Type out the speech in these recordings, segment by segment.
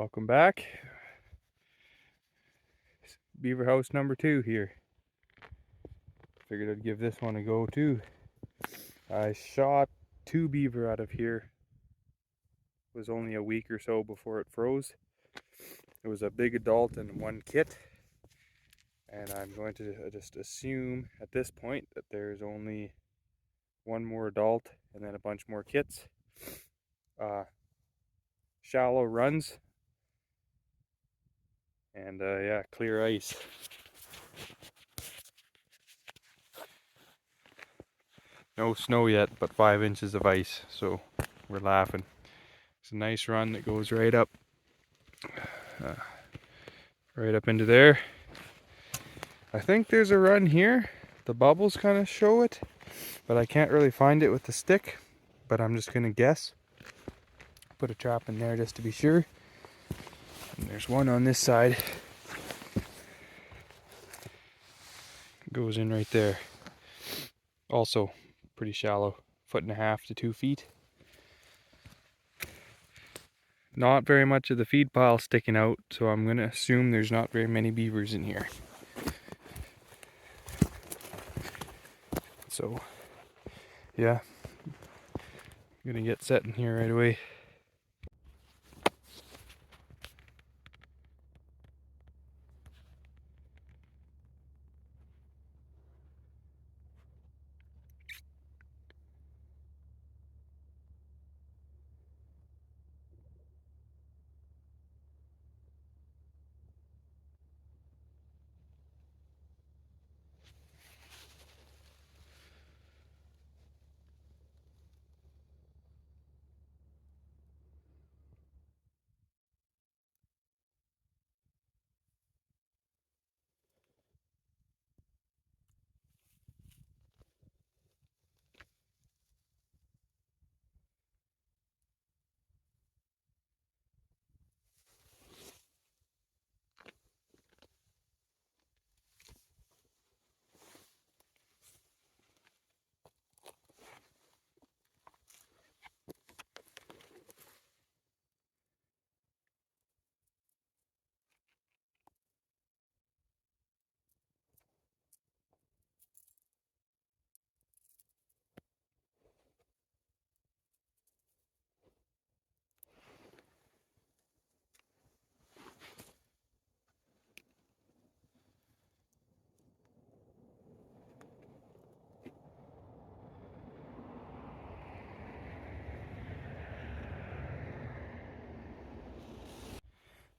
Welcome back. Beaver house number 2 here. Figured I'd give this one a go too. I shot 2 beaver out of here. It was only a week or so before it froze. It was a big adult and 1 kit. And I'm going to just assume at this point that there's only 1 more adult and then a bunch more kits. Shallow runs. And yeah, clear ice. No snow yet, but 5 inches of ice, so we're laughing. It's a nice run that goes right up into there. I think there's a run here. The bubbles kind of show it, but I can't really find it with the stick, but I'm just gonna guess. Put a trap in there just to be sure. And there's one on this side. Goes in right there. Also pretty shallow, 1.5 to 2 feet. Not very much of the feed pile sticking out, so I'm gonna assume there's not very many beavers in here. So yeah, I'm gonna get set in here right away.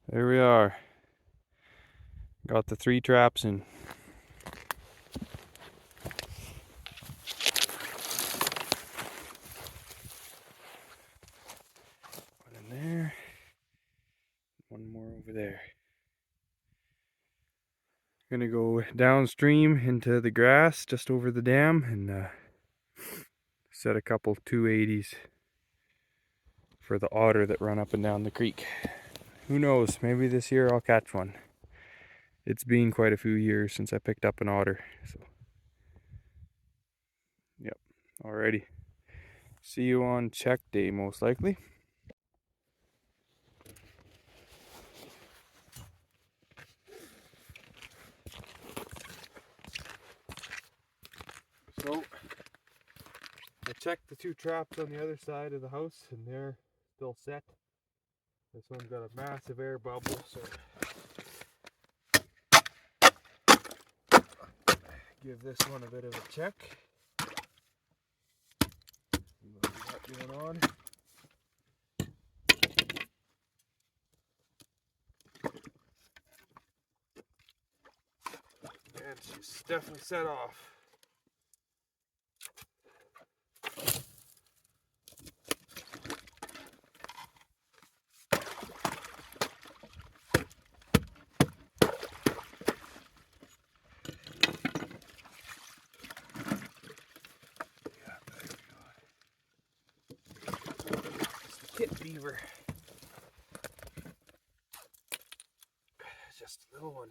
There we are. Got the 3 traps in. One in there. One more over there. Gonna go downstream into the grass just over the dam and set a couple 280s for the otter that run up and down the creek. Who knows, maybe this year I'll catch one. It's been quite a few years since I picked up an otter. So, yep, alrighty. See you on check day most likely. So, I checked the 2 traps on the other side of the house and they're still set. This one's got a massive air bubble, so give this one a bit of a check. See what we got going on. And she's definitely set off. Kit beaver. Just a little one.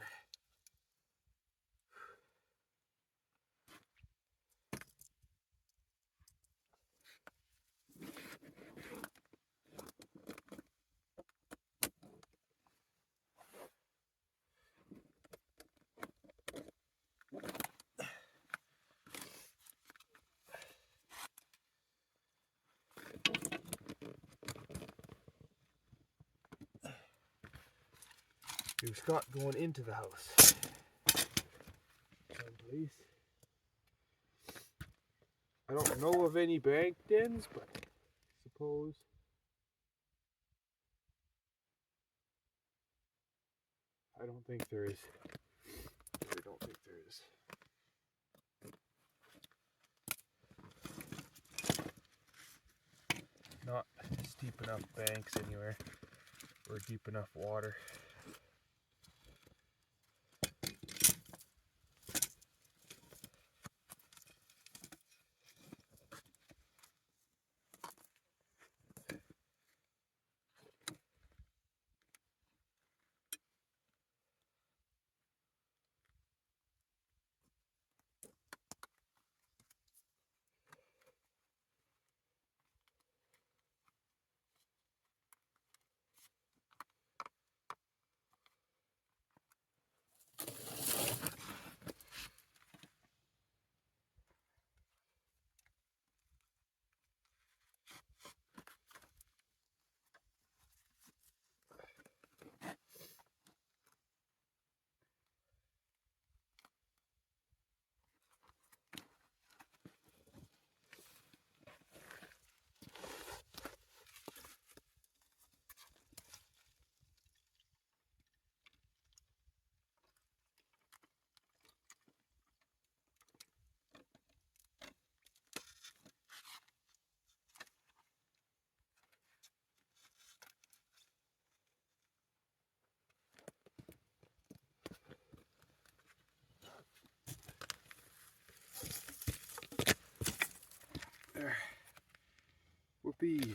There's Scott going into the house. Someplace. I don't know of any bank dens, but I suppose. I don't think there is. I don't think there is. Not steep enough banks anywhere, or deep enough water. There. Whoopee.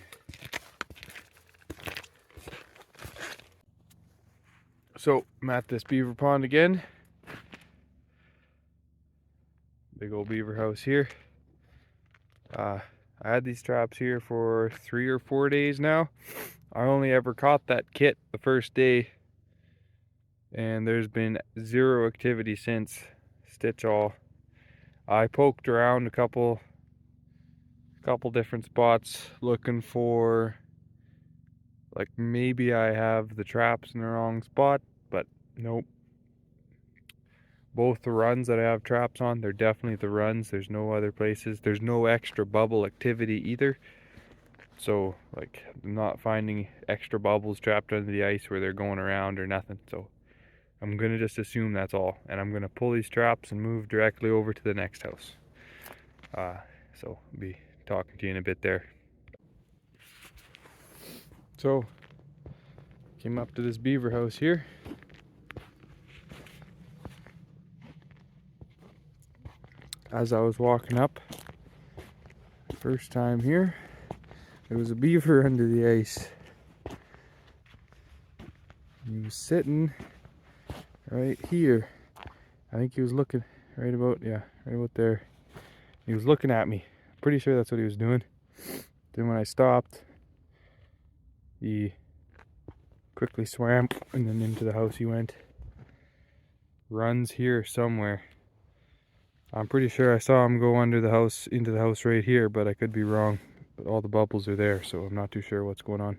So I'm at this beaver pond again. Big old beaver house here. I had these traps here for 3 or 4 days now. I only ever caught that kit the first day, and there's been zero activity since. Stitch all. I poked around a couple different spots looking for, like, maybe I have the traps in the wrong spot, but nope. Both the runs that I have traps on, they're definitely the runs. There's no other places. There's no extra bubble activity either. So, like, I'm not finding extra bubbles trapped under the ice where they're going around or nothing. So I'm gonna just assume that's all, and I'm gonna pull these traps and move directly over to the next house. So I'll be talking to you in a bit there. So came up to this beaver house here. As I was walking up, first time here, there was a beaver under the ice. He was sitting right here. I think he was looking right about there. He was looking at me. Pretty sure that's what he was doing. Then when I stopped, he quickly swam and then into the house he went. Runs here somewhere. I'm pretty sure I saw him go under the house, into the house right here, but I could be wrong. But all the bubbles are there, so I'm not too sure what's going on.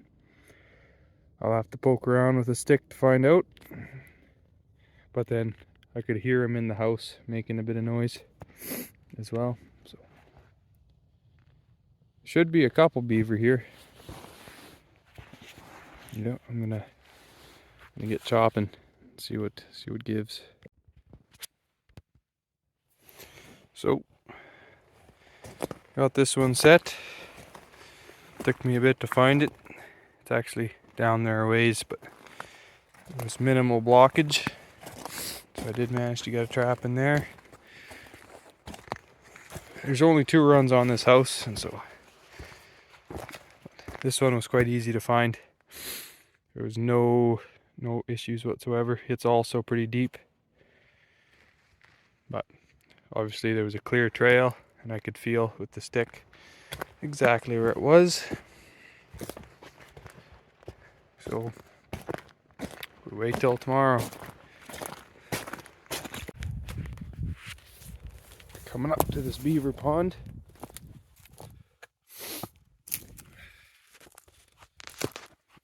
I'll have to poke around with a stick to find out. But then I could hear him in the house making a bit of noise as well. So should be a couple beaver here. Yeah, I'm gonna get chopping, see what gives. So got this one set. Took me a bit to find it. It's actually down there a ways, but there was minimal blockage. So I did manage to get a trap in there. There's only 2 runs on this house, and so this one was quite easy to find. There was no issues whatsoever. It's also pretty deep, but obviously there was a clear trail, and I could feel with the stick exactly where it was. So we wait till tomorrow. Coming up to this beaver pond.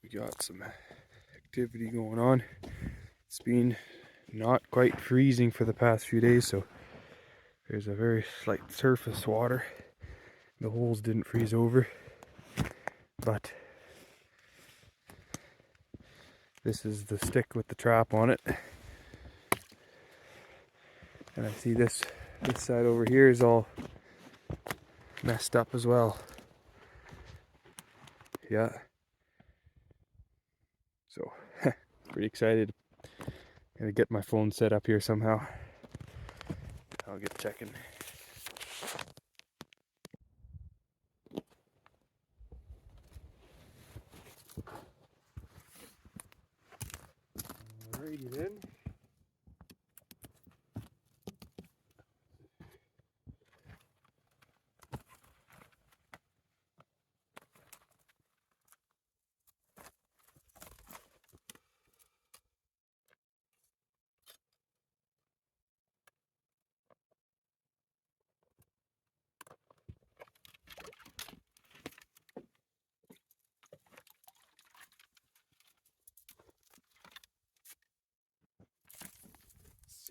We got some activity going on. It's been not quite freezing for the past few days, so there's a very slight surface water. The holes didn't freeze over, but this is the stick with the trap on it. And I see this side over here is all messed up as well. Yeah. So, pretty excited. Gonna get my phone set up here somehow. I'll get checking. Alrighty then.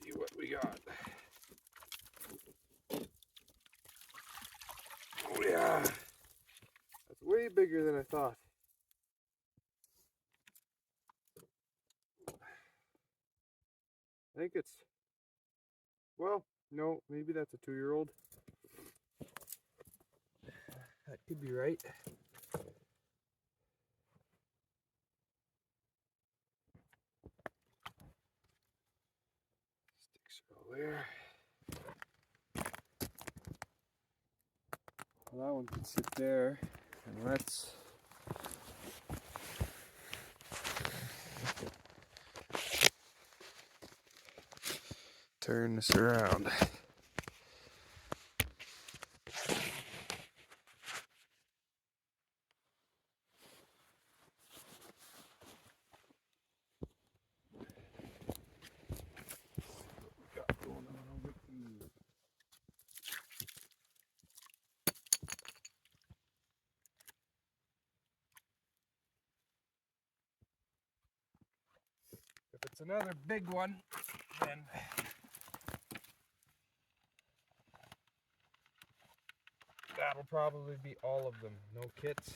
See what we got. Oh yeah, that's way bigger than I thought. I think it's, well, no, maybe that's a 2-year-old. That could be right. Sticks are all there. Well, that one can sit there, and let's turn this around. If it's another big one, then that'll probably be all of them. No kits.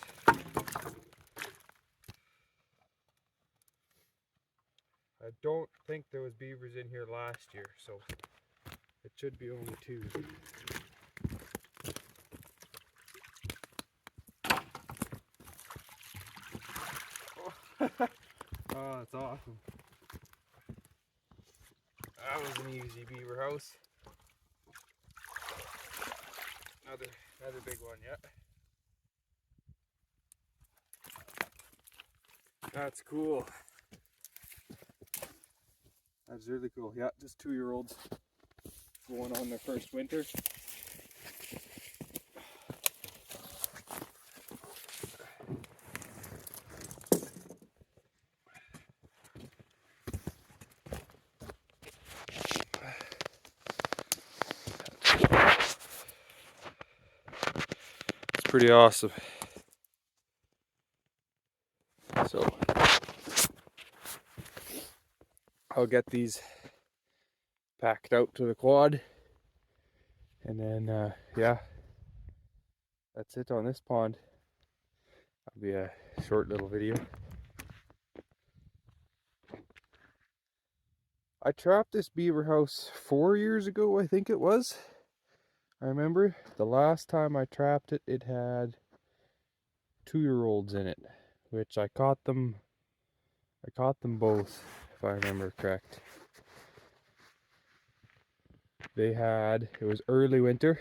I don't think there was beavers in here last year, so it should be only 2. Oh, that's awesome. That was an easy beaver house. Another big one, yeah. That's cool. That's really cool. Yeah, just 2-year-olds going on their first winter. It's pretty awesome. So I'll get these packed out to the quad, and then yeah, that's it on this pond. That'll be a short little video. I trapped this beaver house 4 years ago, I think it was. I remember the last time I trapped it, it had 2-year-olds in it, which I caught them both, if I remember correct. It was early winter.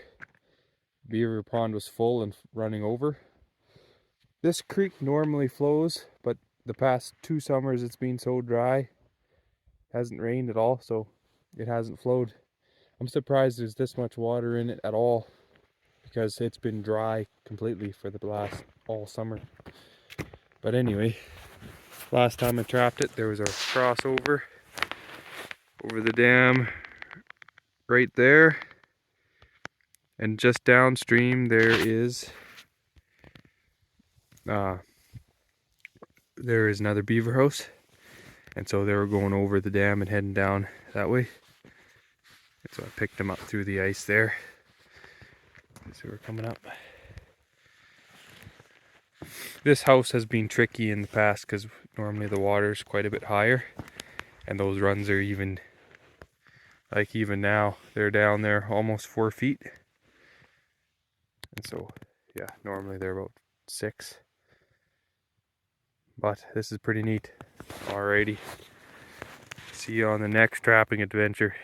Beaver pond was full and running over. This creek normally flows, but the past 2 summers it's been so dry. Hasn't rained at all, so it hasn't flowed. I'm surprised there's this much water in it at all, because it's been dry completely for the last all summer. But anyway, last time I trapped it, there was a crossover over the dam right there, and just downstream there is another beaver house, And so they were going over the dam and heading down that way. And so I picked them up through the ice there. So we're coming up. This house has been tricky in the past because normally the water is quite a bit higher. And those runs are even, like even now, they're down there almost 4 feet. And so, yeah, normally they're about 6. But this is pretty neat. Alrighty. See you on the next trapping adventure.